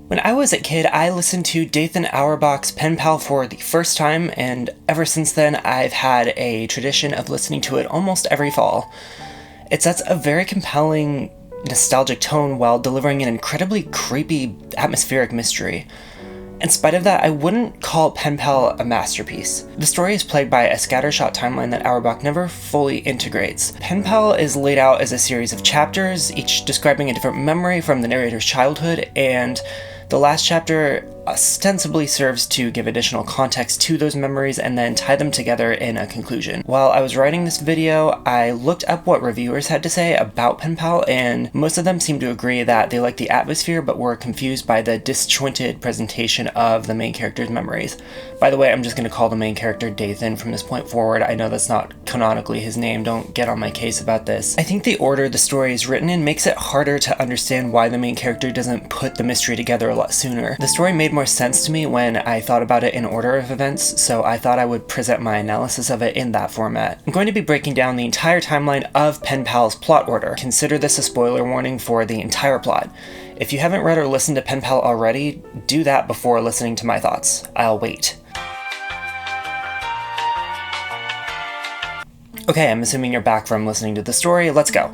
When I was a kid, I listened to Dathan Auerbach's Penpal for the first time, and ever since then, I've had a tradition of listening to it almost every fall. It sets a very compelling, nostalgic tone while delivering an incredibly creepy, atmospheric mystery. In spite of that, I wouldn't call Penpal a masterpiece. The story is plagued by a scattershot timeline that Auerbach never fully integrates. Penpal is laid out as a series of chapters, each describing a different memory from the narrator's childhood, and the last chapter ostensibly serves to give additional context to those memories and then tie them together in a conclusion. While I was writing this video, I looked up what reviewers had to say about Penpal, and most of them seemed to agree that they liked the atmosphere but were confused by the disjointed presentation of the main character's memories. By the way, I'm just going to call the main character Dathan from this point forward. I know that's not canonically his name, don't get on my case about this. I think the order the story is written in makes it harder to understand why the main character doesn't put the mystery together a lot sooner. The story made more sense to me when I thought about it in order of events, so I thought I would present my analysis of it in that format. I'm going to be breaking down the entire timeline of Penpal's plot order. Consider this a spoiler warning for the entire plot. If you haven't read or listened to Penpal already, do that before listening to my thoughts. I'll wait. Okay, I'm assuming you're back from listening to the story. Let's go.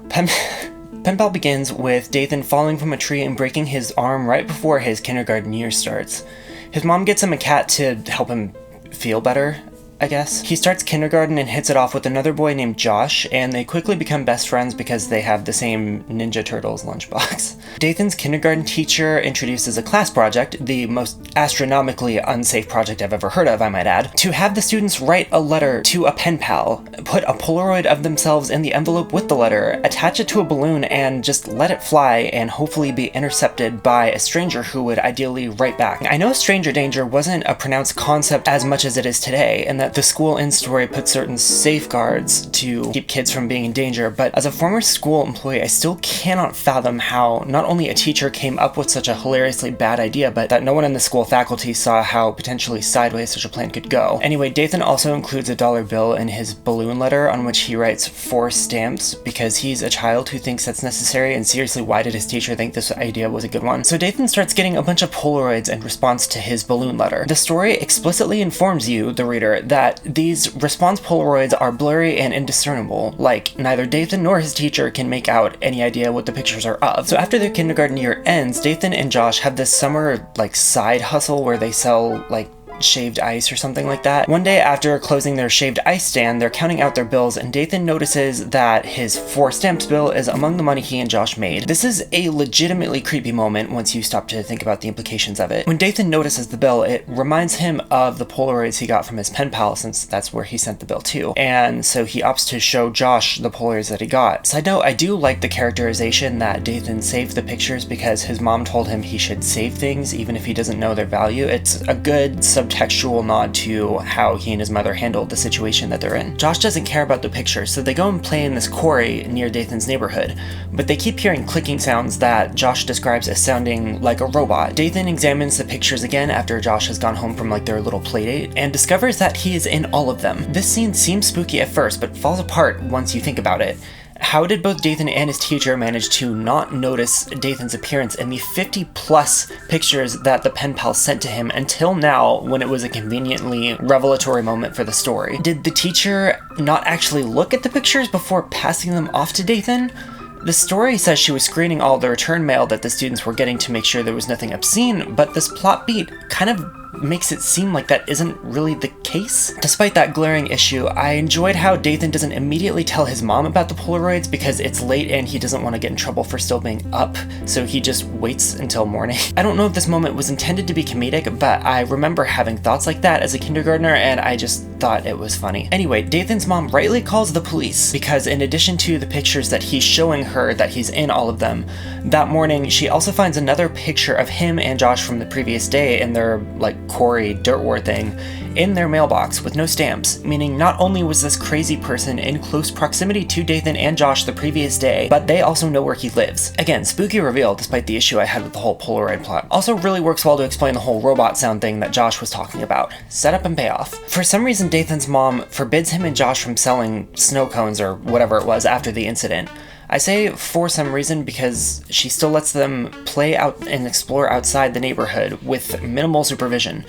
Penpal begins with Dathan falling from a tree and breaking his arm right before his kindergarten year starts. His mom gets him a cat to help him feel better, I guess. He starts kindergarten and hits it off with another boy named Josh, and they quickly become best friends because they have the same Ninja Turtles lunchbox. Dathan's kindergarten teacher introduces a class project, the most astronomically unsafe project I've ever heard of, I might add, to have the students write a letter to a pen pal, put a Polaroid of themselves in the envelope with the letter, attach it to a balloon, and just let it fly and hopefully be intercepted by a stranger who would ideally write back. I know stranger danger wasn't a pronounced concept as much as it is today, and that the school in story put certain safeguards to keep kids from being in danger, but as a former school employee, I still cannot fathom how not only a teacher came up with such a hilariously bad idea, but that no one in the school faculty saw how potentially sideways such a plan could go. Anyway, Dathan also includes a dollar bill in his balloon letter on which he writes 4 stamps because he's a child who thinks that's necessary, and seriously, why did his teacher think this idea was a good one? So Dathan starts getting a bunch of Polaroids in response to his balloon letter. The story explicitly informs you, the reader, that these response Polaroids are blurry and indiscernible, like neither Dathan nor his teacher can make out any idea what the pictures are of. So after their kindergarten year ends, Dathan and Josh have this summer side hustle where they sell shaved ice or something like that. One day after closing their shaved ice stand, they're counting out their bills, and Dathan notices that his 4 stamps bill is among the money he and Josh made. This is a legitimately creepy moment once you stop to think about the implications of it. When Dathan notices the bill, it reminds him of the Polaroids he got from his pen pal, since that's where he sent the bill to, and so he opts to show Josh the Polaroids that he got. Side note, I do like the characterization that Dathan saved the pictures because his mom told him he should save things even if he doesn't know their value. It's a good subtextual nod to how he and his mother handled the situation that they're in. Josh doesn't care about the picture, so they go and play in this quarry near Dathan's neighborhood, but they keep hearing clicking sounds that Josh describes as sounding like a robot. Dathan examines the pictures again after Josh has gone home from their little playdate and discovers that he is in all of them. This scene seems spooky at first, but falls apart once you think about it. How did both Dathan and his teacher manage to not notice Dathan's appearance in the 50+ pictures that the pen pal sent to him until now, when it was a conveniently revelatory moment for the story? Did the teacher not actually look at the pictures before passing them off to Dathan? The story says she was screening all the return mail that the students were getting to make sure there was nothing obscene, but this plot beat kind of makes it seem like that isn't really the case. Despite that glaring issue, I enjoyed how Dathan doesn't immediately tell his mom about the Polaroids because it's late and he doesn't want to get in trouble for still being up, so he just waits until morning. I don't know if this moment was intended to be comedic, but I remember having thoughts like that as a kindergartner and I just thought it was funny. Anyway, Dathan's mom rightly calls the police because in addition to the pictures that he's showing her that he's in all of them, that morning she also finds another picture of him and Josh from the previous day in their quarry dirt war thing in their mailbox with no stamps, meaning not only was this crazy person in close proximity to Dathan and Josh the previous day, but they also know where he lives. Again, spooky reveal despite the issue I had with the whole Polaroid plot. Also really works well to explain the whole robot sound thing that Josh was talking about. Setup and payoff. For some reason, Dathan's mom forbids him and Josh from selling snow cones or whatever it was after the incident. I say for some reason because she still lets them play out and explore outside the neighborhood with minimal supervision.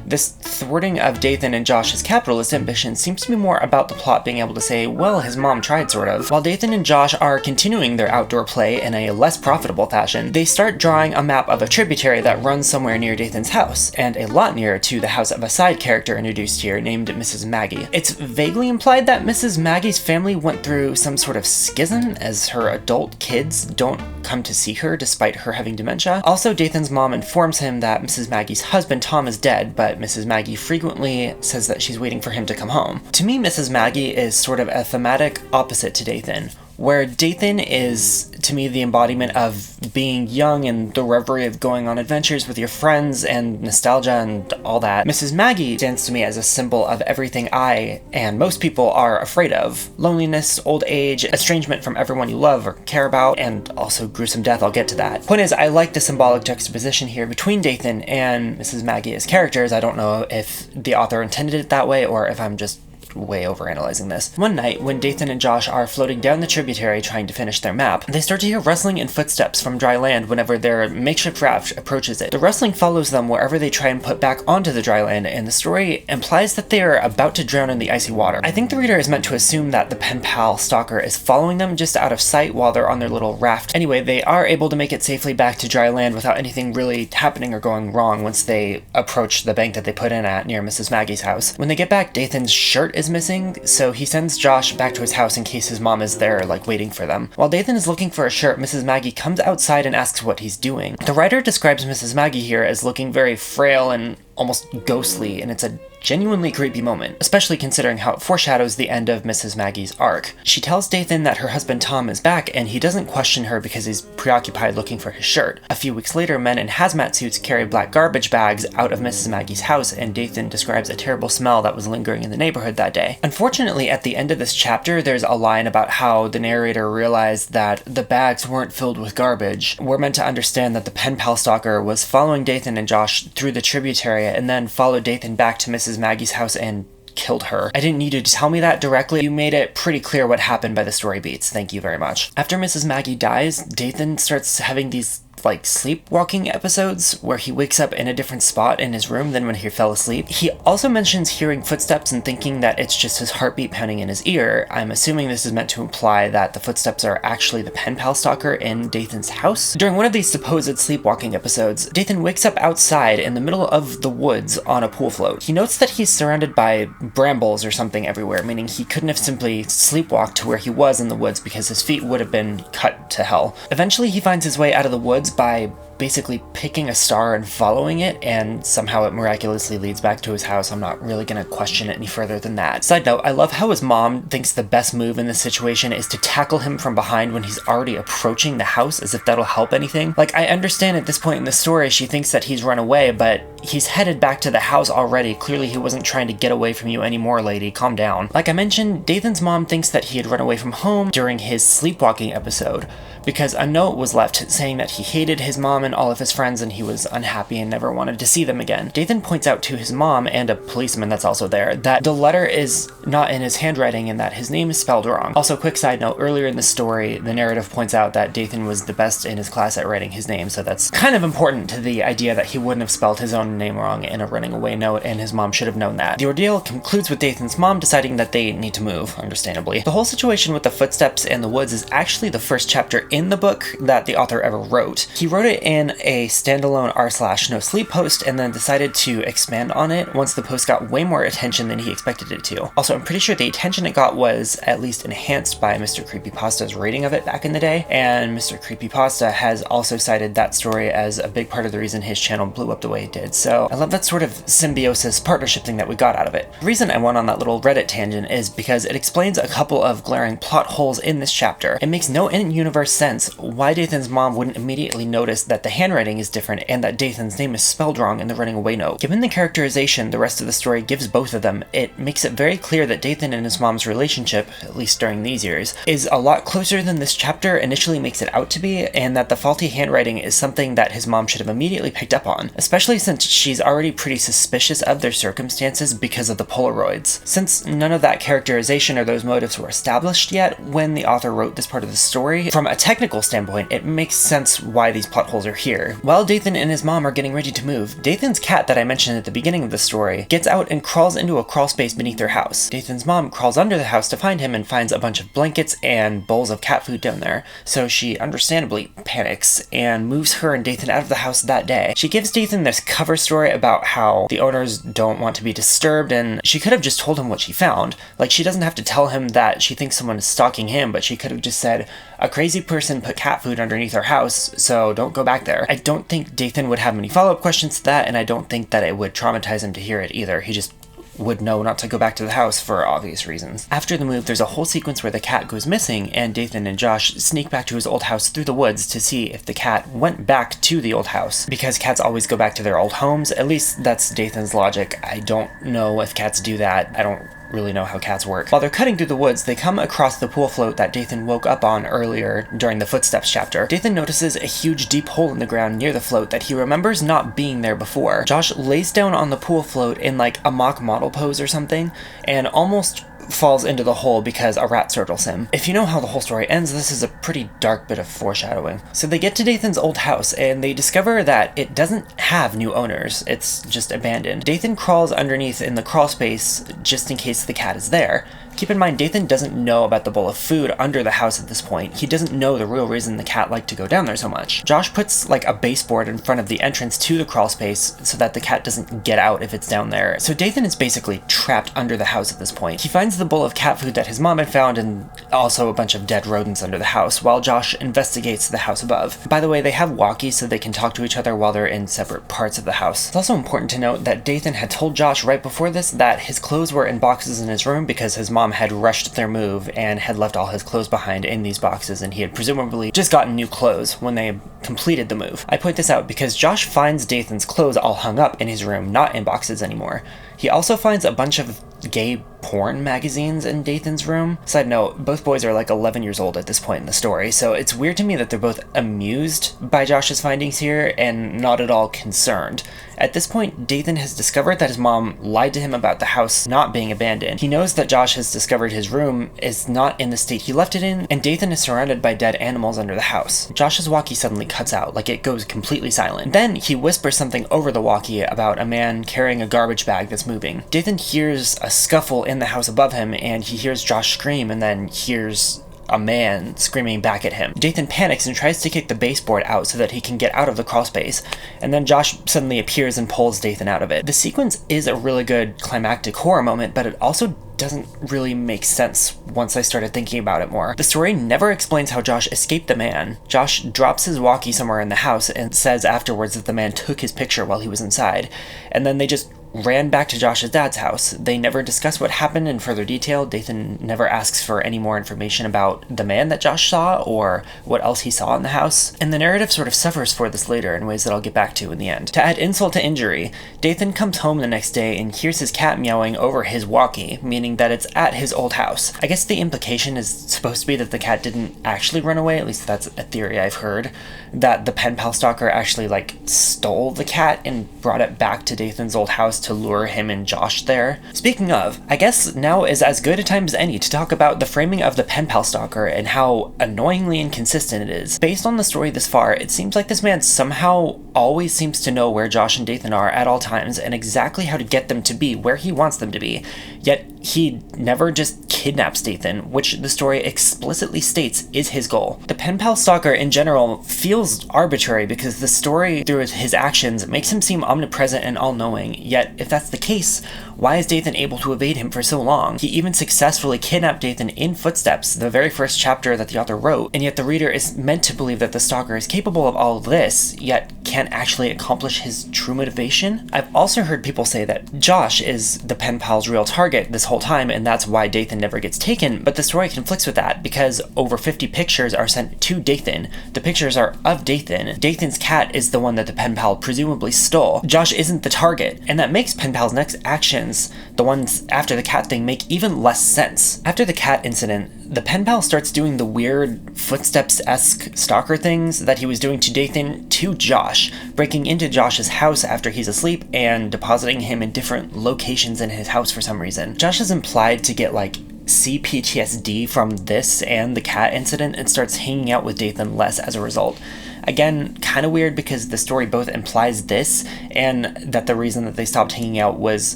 This thwarting of Dathan and Josh's capitalist ambition seems to be more about the plot being able to say, well, his mom tried, sort of. While Dathan and Josh are continuing their outdoor play in a less profitable fashion, they start drawing a map of a tributary that runs somewhere near Dathan's house, and a lot nearer to the house of a side character introduced here named Mrs. Maggie. It's vaguely implied that Mrs. Maggie's family went through some sort of schism, as her adult kids don't come to see her despite her having dementia. Also, Dathan's mom informs him that Mrs. Maggie's husband Tom is dead, but Mrs. Maggie frequently says that she's waiting for him to come home. To me, Mrs. Maggie is sort of a thematic opposite to Dathan, where Dathan is, to me, the embodiment of being young and the reverie of going on adventures with your friends and nostalgia and all that. Mrs. Maggie stands to me as a symbol of everything I, and most people, are afraid of. Loneliness, old age, estrangement from everyone you love or care about, and also gruesome death. I'll get to that. Point is, I like the symbolic juxtaposition here between Dathan and Mrs. Maggie as characters. I don't know if the author intended it that way or if I'm just way overanalyzing this. One night, when Dathan and Josh are floating down the tributary trying to finish their map, they start to hear rustling and footsteps from dry land whenever their makeshift raft approaches it. The rustling follows them wherever they try and put back onto the dry land, and the story implies that they are about to drown in the icy water. I think the reader is meant to assume that the Penpal stalker is following them just out of sight while they're on their little raft. Anyway, they are able to make it safely back to dry land without anything really happening or going wrong once they approach the bank that they put in at near Mrs. Maggie's house. When they get back, Dathan's shirt is missing, so he sends Josh back to his house in case his mom is there, like, waiting for them. While Dathan is looking for a shirt, Mrs. Maggie comes outside and asks what he's doing. The writer describes Mrs. Maggie here as looking very frail and almost ghostly, and it's a genuinely creepy moment, especially considering how it foreshadows the end of Mrs. Maggie's arc. She tells Dathan that her husband Tom is back, and he doesn't question her because he's preoccupied looking for his shirt. A few weeks later, men in hazmat suits carry black garbage bags out of Mrs. Maggie's house, and Dathan describes a terrible smell that was lingering in the neighborhood that day. Unfortunately, at the end of this chapter, there's a line about how the narrator realized that the bags weren't filled with garbage. We're meant to understand that the Penpal stalker was following Dathan and Josh through the tributary and then followed Dathan back to Mrs. Maggie's house and killed her. I didn't need you to tell me that directly. You made it pretty clear what happened by the story beats. Thank you very much. After Mrs. Maggie dies, Dathan starts having these sleepwalking episodes where he wakes up in a different spot in his room than when he fell asleep. He also mentions hearing footsteps and thinking that it's just his heartbeat pounding in his ear. I'm assuming this is meant to imply that the footsteps are actually the Penpal stalker in Dathan's house. During one of these supposed sleepwalking episodes, Dathan wakes up outside in the middle of the woods on a pool float. He notes that he's surrounded by brambles or something everywhere, meaning he couldn't have simply sleepwalked to where he was in the woods because his feet would have been cut to hell. Eventually, he finds his way out of the woods by basically picking a star and following it, and somehow it miraculously leads back to his house. I'm not really gonna question it any further than that. Side note, I love how his mom thinks the best move in this situation is to tackle him from behind when he's already approaching the house, as if that'll help anything. Like, I understand at this point in the story she thinks that he's run away, but he's headed back to the house already. Clearly he wasn't trying to get away from you anymore, lady. Calm down. Like I mentioned, Dathan's mom thinks that he had run away from home during his sleepwalking episode, because a note was left saying that he hated his mom and all of his friends and he was unhappy and never wanted to see them again. Dathan points out to his mom and a policeman that's also there that the letter is not in his handwriting and that his name is spelled wrong. Also, quick side note, earlier in the story, the narrative points out that Dathan was the best in his class at writing his name, so that's kind of important to the idea that he wouldn't have spelled his own name wrong in a running away note, and his mom should have known that. The ordeal concludes with Dathan's mom deciding that they need to move, understandably. The whole situation with the footsteps and the woods is actually the first chapter in the book that the author ever wrote. He wrote it in a standalone r/no sleep post and then decided to expand on it once the post got way more attention than he expected it to. Also, I'm pretty sure the attention it got was at least enhanced by Mr. Creepypasta's rating of it back in the day, and Mr. Creepypasta has also cited that story as a big part of the reason his channel blew up the way it did. So I love that sort of symbiosis partnership thing that we got out of it. The reason I went on that little Reddit tangent is because it explains a couple of glaring plot holes in this chapter. It makes no in-universe sense why Dathan's mom wouldn't immediately notice that the the handwriting is different and that Dathan's name is spelled wrong in the running away note. Given the characterization the rest of the story gives both of them, it makes it very clear that Dathan and his mom's relationship, at least during these years, is a lot closer than this chapter initially makes it out to be, and that the faulty handwriting is something that his mom should have immediately picked up on, especially since she's already pretty suspicious of their circumstances because of the Polaroids. Since none of that characterization or those motives were established yet when the author wrote this part of the story, from a technical standpoint, it makes sense why these plot holes are here. While Dathan and his mom are getting ready to move, Dathan's cat that I mentioned at the beginning of the story gets out and crawls into a crawl space beneath their house. Dathan's mom crawls under the house to find him and finds a bunch of blankets and bowls of cat food down there, so she understandably panics and moves her and Dathan out of the house that day. She gives Dathan this cover story about how the owners don't want to be disturbed, and she could have just told him what she found. Like, she doesn't have to tell him that she thinks someone is stalking him, but she could have just said, a crazy person put cat food underneath our house, so don't go back there. I don't think Dathan would have many follow-up questions to that, and I don't think that it would traumatize him to hear it either. He just would know not to go back to the house for obvious reasons. After the move, there's a whole sequence where the cat goes missing, and Dathan and Josh sneak back to his old house through the woods to see if the cat went back to the old house. Because cats always go back to their old homes, at least that's Dathan's logic. I don't know if cats do that. I don't really know how cats work. While they're cutting through the woods, they come across the pool float that Dathan woke up on earlier during the footsteps chapter. Dathan notices a huge deep hole in the ground near the float that he remembers not being there before. Josh lays down on the pool float in like a mock model pose or something, and almost falls into the hole because a rat startles him. If you know how the whole story ends, this is a pretty dark bit of foreshadowing. So they get to Dathan's old house, and they discover that it doesn't have new owners. It's just abandoned. Dathan crawls underneath in the crawl space just in case the cat is there. Keep in mind, Dathan doesn't know about the bowl of food under the house at this point. He doesn't know the real reason the cat liked to go down there so much. Josh puts like a baseboard in front of the entrance to the crawl space so that the cat doesn't get out if it's down there. So Dathan is basically trapped under the house at this point. He finds the bowl of cat food that his mom had found and also a bunch of dead rodents under the house, while Josh investigates the house above. By the way, they have walkies so they can talk to each other while they're in separate parts of the house. It's also important to note that Dathan had told Josh right before this that his clothes were in boxes in his room because his mom had rushed their move and had left all his clothes behind in these boxes, and he had presumably just gotten new clothes when they completed the move. I point this out because Josh finds Dathan's clothes all hung up in his room, not in boxes anymore. He also finds a bunch of gay porn magazines in Dathan's room. Side note, both boys are like 11 years old at this point in the story, so it's weird to me that they're both amused by Josh's findings here and not at all concerned. At this point, Dathan has discovered that his mom lied to him about the house not being abandoned. He knows that Josh has discovered his room is not in the state he left it in, and Dathan is surrounded by dead animals under the house. Josh's walkie suddenly cuts out, like it goes completely silent. Then he whispers something over the walkie about a man carrying a garbage bag that's moving. Dathan hears a scuffle in the house above him, and he hears Josh scream and then hears a man screaming back at him. Dathan panics and tries to kick the baseboard out so that he can get out of the crawl space, and then Josh suddenly appears and pulls Dathan out of it. The sequence is a really good climactic horror moment, but it also doesn't really make sense once I started thinking about it more. The story never explains how Josh escaped the man. Josh drops his walkie somewhere in the house and says afterwards that the man took his picture while he was inside, and then they just ran back to Josh's dad's house. They never discuss what happened in further detail. Dathan never asks for any more information about the man that Josh saw or what else he saw in the house, and the narrative sort of suffers for this later in ways that I'll get back to in the end. To add insult to injury, Dathan comes home the next day and hears his cat meowing over his walkie, meaning that it's at his old house. I guess the implication is supposed to be that the cat didn't actually run away, at least that's a theory I've heard, that the Penpal stalker actually stole the cat and brought it back to Dathan's old house to lure him and Josh there. Speaking of, I guess now is as good a time as any to talk about the framing of the Penpal stalker and how annoyingly inconsistent it is. Based on the story this far, it seems like this man somehow always seems to know where Josh and Dathan are at all times and exactly how to get them to be where he wants them to be, yet he never just kidnaps Dathan, which the story explicitly states is his goal. The Penpal stalker in general feels arbitrary because the story, through his actions, makes him seem omnipresent and all-knowing, yet if that's the case, why is Dathan able to evade him for so long? He even successfully kidnapped Dathan in Footsteps, the very first chapter that the author wrote, and yet the reader is meant to believe that the stalker is capable of all of this, yet can't actually accomplish his true motivation? I've also heard people say that Josh is the Penpal's real target this whole time, and that's why Dathan never gets taken, but the story conflicts with that because over 50 pictures are sent to Dathan. The pictures are of Dathan. Dathan's cat is the one that the pen pal presumably stole. Josh isn't the target, and that makes pen pal's next actions, the ones after the cat thing, make even less sense. After the cat incident, the pen pal starts doing the weird footsteps-esque stalker things that he was doing to Dathan to Josh, breaking into Josh's house after he's asleep and depositing him in different locations in his house for some reason. Josh is implied to get like CPTSD from this and the cat incident and starts hanging out with Dathan less as a result. Again, kind of weird because the story both implies this and that the reason that they stopped hanging out was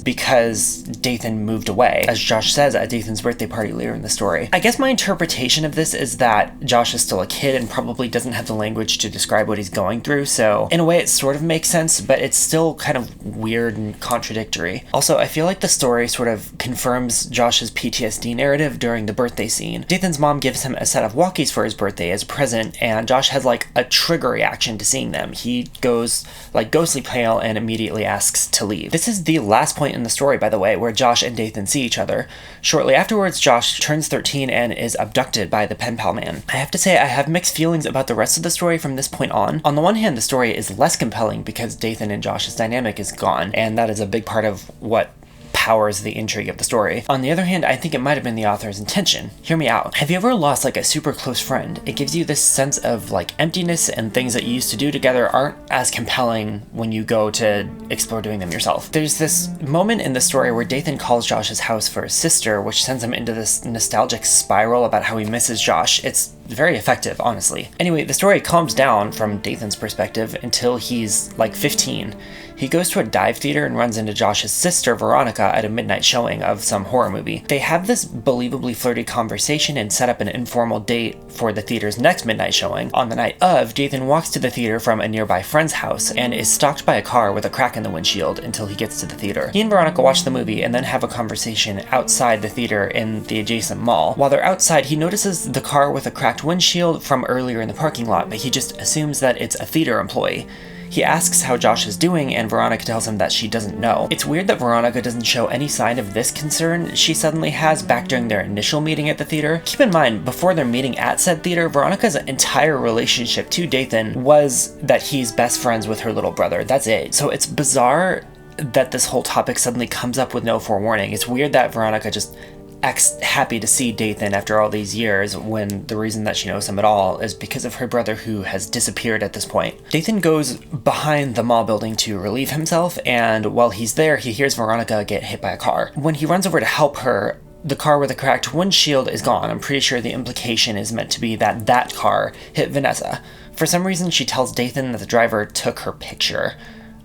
because Dathan moved away, as Josh says at Dathan's birthday party later in the story. I guess my interpretation of this is that Josh is still a kid and probably doesn't have the language to describe what he's going through, so in a way it sort of makes sense, but it's still kind of weird and contradictory. Also, I feel like the story sort of confirms Josh's PTSD narrative during the birthday scene. Dathan's mom gives him a set of walkies for his birthday as a present, and Josh has like a trigger reaction to seeing them. He goes like ghostly pale and immediately asks to leave. This is the last point in the story, by the way, where Josh and Dathan see each other. Shortly afterwards, Josh turns 13 and is abducted by the pen pal man. I have to say I have mixed feelings about the rest of the story from this point on. On the one hand, the story is less compelling because Dathan and Josh's dynamic is gone, and that is a big part of what powers the intrigue of the story. On the other hand, I think it might have been the author's intention. Hear me out. Have you ever lost like a super close friend? It gives you this sense of like emptiness, and things that you used to do together aren't as compelling when you go to explore doing them yourself. There's this moment in the story where Dathan calls Josh's house for his sister, which sends him into this nostalgic spiral about how he misses Josh. It's very effective, honestly. Anyway, the story calms down from Dathan's perspective until he's like 15. He goes to a dive theater and runs into Josh's sister, Veronica, at a midnight showing of some horror movie. They have this believably flirty conversation and set up an informal date for the theater's next midnight showing. On the night of, Dathan walks to the theater from a nearby friend's house and is stalked by a car with a crack in the windshield until he gets to the theater. He and Veronica watch the movie and then have a conversation outside the theater in the adjacent mall. While they're outside, he notices the car with a cracked windshield from earlier in the parking lot, but he just assumes that it's a theater employee. He asks how Josh is doing, and Veronica tells him that she doesn't know. It's weird that Veronica doesn't show any sign of this concern she suddenly has back during their initial meeting at the theater. Keep in mind, before their meeting at said theater, Veronica's entire relationship to Dathan was that he's best friends with her little brother. That's it. So it's bizarre that this whole topic suddenly comes up with no forewarning. It's weird that Veronica just acts happy to see Dathan after all these years when the reason that she knows him at all is because of her brother who has disappeared at this point. Dathan goes behind the mall building to relieve himself, and while he's there, he hears Veronica get hit by a car. When he runs over to help her, the car with a cracked windshield is gone. I'm pretty sure the implication is meant to be that that car hit Vanessa. For some reason, she tells Dathan that the driver took her picture.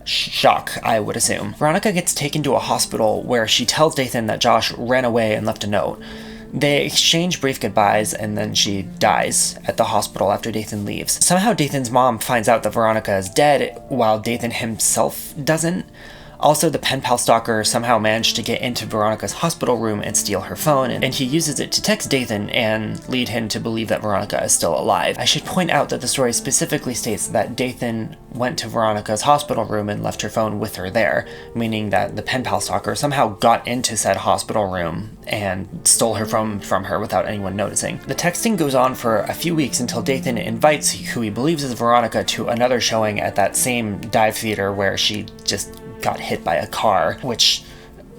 Shock, I would assume. Veronica gets taken to a hospital where she tells Dathan that Josh ran away and left a note. They exchange brief goodbyes, and then she dies at the hospital after Dathan leaves. Somehow Dathan's mom finds out that Veronica is dead, while Dathan himself doesn't. Also, the pen pal stalker somehow managed to get into Veronica's hospital room and steal her phone, and he uses it to text Dathan and lead him to believe that Veronica is still alive. I should point out that the story specifically states that Dathan went to Veronica's hospital room and left her phone with her there, meaning that the pen pal stalker somehow got into said hospital room and stole her phone from her without anyone noticing. The texting goes on for a few weeks until Dathan invites who he believes is Veronica to another showing at that same dive theater where she just got hit by a car, which,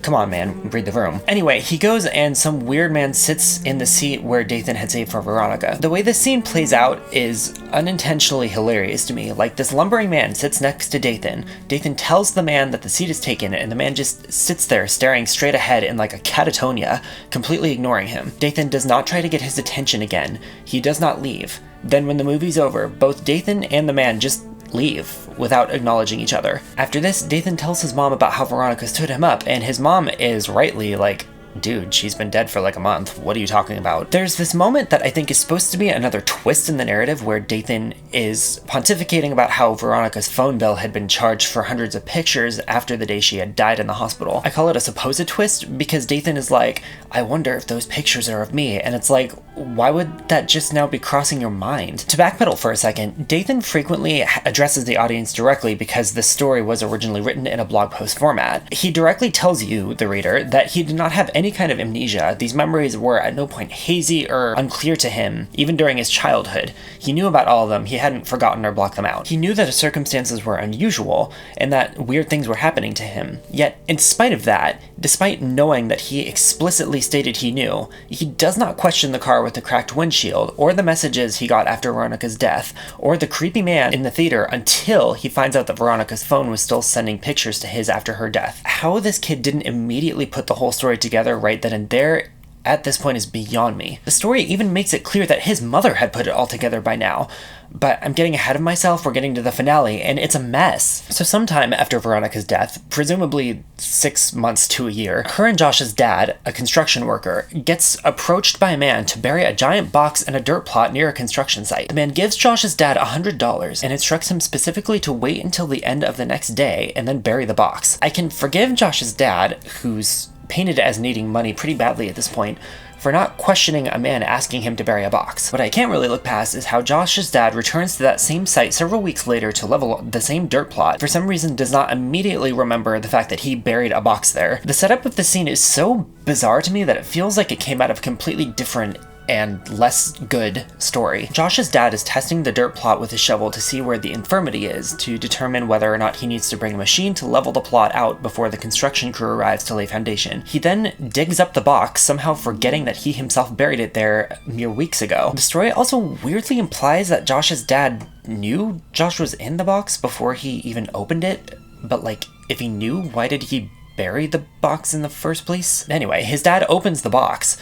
come on man, read the room. Anyway, he goes and some weird man sits in the seat where Dathan had saved for Veronica. The way this scene plays out is unintentionally hilarious to me. Like, this lumbering man sits next to Dathan. Dathan tells the man that the seat is taken, and the man just sits there staring straight ahead in like a catatonia, completely ignoring him. Dathan does not try to get his attention again. He does not leave. Then when the movie's over, both Dathan and the man just leave without acknowledging each other. After this, Dathan tells his mom about how Veronica stood him up, and his mom is rightly like, dude, she's been dead for like a month. What are you talking about? There's this moment that I think is supposed to be another twist in the narrative where Dathan is pontificating about how Veronica's phone bill had been charged for hundreds of pictures after the day she had died in the hospital. I call it a supposed twist because Dathan is like, I wonder if those pictures are of me. And it's like, why would that just now be crossing your mind? To backpedal for a second, Dathan frequently addresses the audience directly because the story was originally written in a blog post format. He directly tells you, the reader, that he did not have any kind of amnesia. These memories were at no point hazy or unclear to him, even during his childhood. He knew about all of them, he hadn't forgotten or blocked them out. He knew that his circumstances were unusual, and that weird things were happening to him. Yet, in spite of that, despite knowing that he explicitly stated he knew, he does not question the car with the cracked windshield, or the messages he got after Veronica's death, or the creepy man in the theater until he finds out that Veronica's phone was still sending pictures to his after her death. How this kid didn't immediately put the whole story together right then and there at this point is beyond me. The story even makes it clear that his mother had put it all together by now. But I'm getting ahead of myself, we're getting to the finale, and it's a mess. So sometime after Veronica's death, presumably 6 months to a year, her and Josh's dad, a construction worker, gets approached by a man to bury a giant box in a dirt plot near a construction site. The man gives Josh's dad $100 and instructs him specifically to wait until the end of the next day and then bury the box. I can forgive Josh's dad, who's painted as needing money pretty badly at this point, for not questioning a man asking him to bury a box. What I can't really look past is how Josh's dad returns to that same site several weeks later to level the same dirt plot, for some reason does not immediately remember the fact that he buried a box there. The setup of the scene is so bizarre to me that it feels like it came out of a completely different and less good story. Josh's dad is testing the dirt plot with a shovel to see where the infirmity is, to determine whether or not he needs to bring a machine to level the plot out before the construction crew arrives to lay foundation. He then digs up the box, somehow forgetting that he himself buried it there mere weeks ago. The story also weirdly implies that Josh's dad knew Josh was in the box before he even opened it, but like, if he knew, why did he bury the box in the first place? Anyway, his dad opens the box,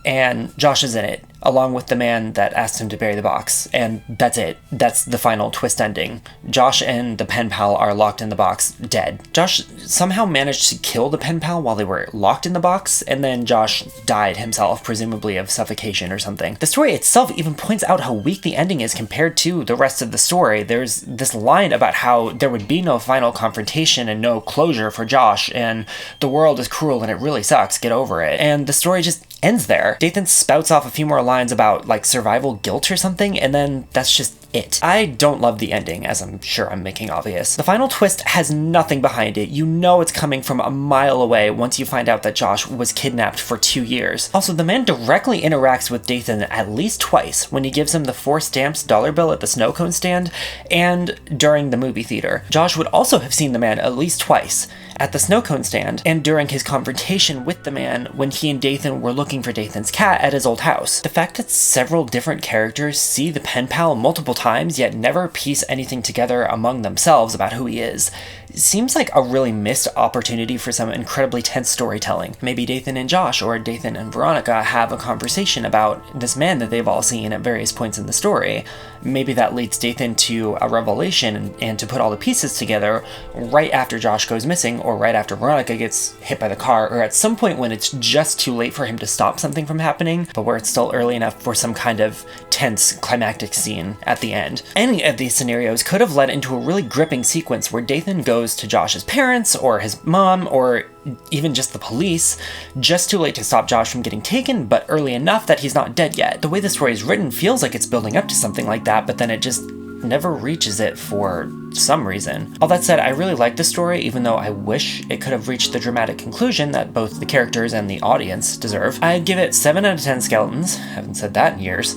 and Josh is in it, along with the man that asked him to bury the box. And that's it. That's the final twist ending. Josh and the pen pal are locked in the box, dead. Josh somehow managed to kill the pen pal while they were locked in the box, and then Josh died himself, presumably of suffocation or something. The story itself even points out how weak the ending is compared to the rest of the story. There's this line about how there would be no final confrontation and no closure for Josh, and the world is cruel and it really sucks, get over it. And the story just ends there. Dathan spouts off a few more lines about like survival guilt or something, and then that's just it. I don't love the ending, as I'm sure I'm making obvious. The final twist has nothing behind it. You know it's coming from a mile away once you find out that Josh was kidnapped for 2 years. Also, the man directly interacts with Dathan at least twice, when he gives him the 4 stamps dollar bill at the snow cone stand, and during the movie theater. Josh would also have seen the man at least twice, at the snow cone stand, and during his confrontation with the man when he and Dathan were looking for Dathan's cat at his old house. The fact that several different characters see the pen pal multiple times yet never piece anything together among themselves about who he is seems like a really missed opportunity for some incredibly tense storytelling. Maybe Dathan and Josh, or Dathan and Veronica, have a conversation about this man that they've all seen at various points in the story. Maybe that leads Dathan to a revelation and to put all the pieces together right after Josh goes missing, or right after Veronica gets hit by the car, or at some point when it's just too late for him to stop something from happening, but where it's still early enough for some kind of tense climactic scene at the end. Any of these scenarios could have led into a really gripping sequence where Dathan goes to Josh's parents, or his mom, or even just the police, just too late to stop Josh from getting taken, but early enough that he's not dead yet. The way the story is written feels like it's building up to something like that, but then it just never reaches it for some reason. All that said, I really like the story, even though I wish it could have reached the dramatic conclusion that both the characters and the audience deserve. I'd give it 7 out of 10 skeletons, haven't said that in years,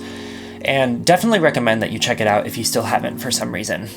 and definitely recommend that you check it out if you still haven't for some reason.